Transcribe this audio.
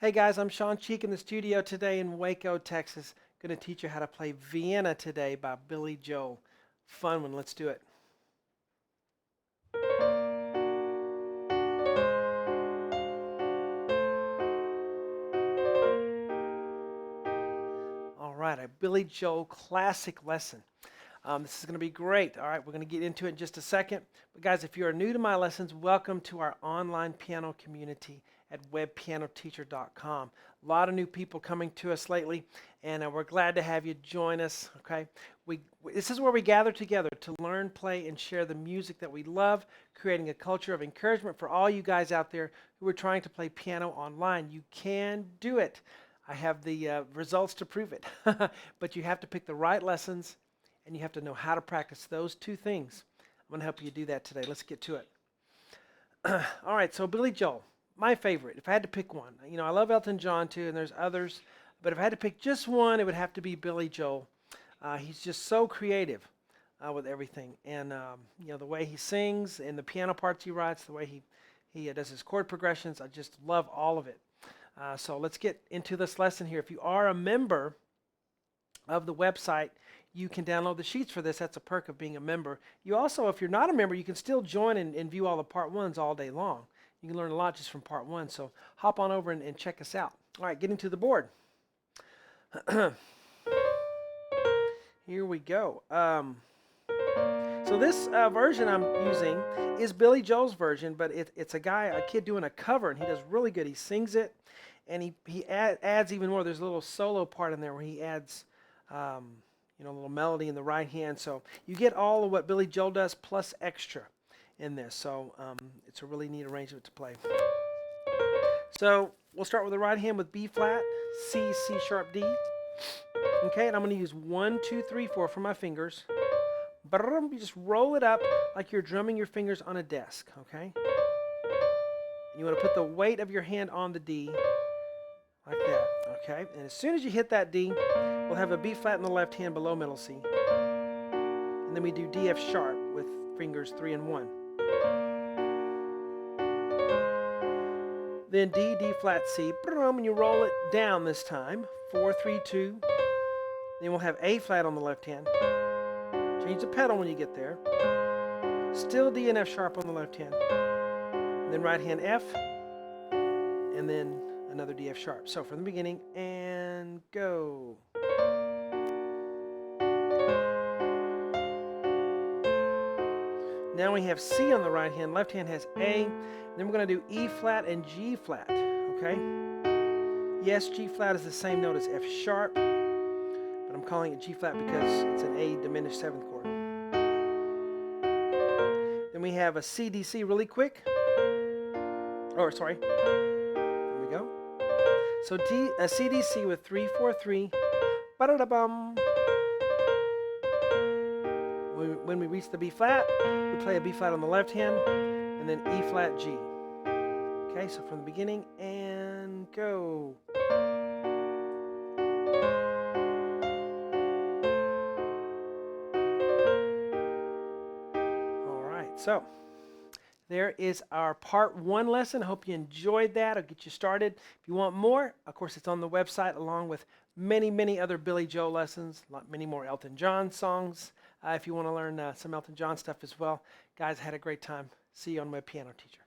Hey guys, I'm Shawn in the studio today in Waco, Texas. Going to teach you how to play Vienna today by Billy Joel. Fun one, let's do it. All right, a Billy Joel classic lesson. This is going to be great. All right, we're going to get into it in just a second. But guys, if you are new to my lessons, welcome to our online piano community at webpianoteacher.com. A lot of new people coming to us lately, and we're glad to have you join us. Okay, this is where we gather together to learn, play, and share the music that we love, creating a culture of encouragement for all you guys out there who are trying to play piano online. You can do it. I have the results to prove it, but you have to pick the right lessons and you have to know how to practice those two things. I'm going to help you do that today. Let's get to it. All right, so Billy Joel, my favorite. If I had to pick one, you know, I love Elton John too, and there's others, but if I had to pick just one, it would have to be Billy Joel. He's just so creative with everything, and you know, the way he sings and the piano parts he writes, the way he does his chord progressions, I just love all of it. So let's get into this lesson here. If you are a member of the website, you can download the sheets for this. That's a perk of being a member. You also, if you're not a member, you can still join and view all the part ones all day long. You can learn a lot just from part one. So hop on over and check us out. All right, getting to the board. Here we go. So this version I'm using is Billy Joel's version, but it's a kid doing a cover, and he does really good. He sings it, and he adds even more. There's a little solo part in there where he adds you know, a little melody in the right hand. So you get all of what Billy Joel does plus extra in this. So it's a really neat arrangement to play. So we'll start with the right hand with B flat, C, C sharp, D. Okay, and I'm going to use 1, 2, 3, 4 for my fingers. You just roll it up like you're drumming your fingers on a desk. Okay. And you want to put the weight of your hand on the D like that. Okay, and as soon as you hit that D, we'll have a B flat in the left hand below middle C. And then we do D, F sharp with fingers 3 and 1. Then D, D flat, C. And you roll it down this time. 4, 3, 2. Then we'll have A flat on the left hand. Change the pedal when you get there. Still D and F sharp on the left hand. And then right hand F. And then another D, F sharp. So from the beginning, and go. Now we have C on the right hand. Left hand has A. Then we're going to do E flat and G flat. Okay? Yes, G flat is the same note as F sharp, but I'm calling it G flat because it's an A diminished 7th chord. Then we have a C, D, C really quick. Oh, sorry. There we go. So C, D, C with 3, 4, 3. Ba-da-da-bum. When we reach the B flat, we play a B flat on the left hand, and then E flat, G. Okay, so from the beginning, and go. All right, so there is our part one lesson. I hope you enjoyed that. I'll get you started. If you want more, of course, it's on the website along with many, many other Billy Joel lessons, many more Elton John songs. If you want to learn some Elton John stuff as well. Guys, I had a great time. See you on Web Piano Teacher.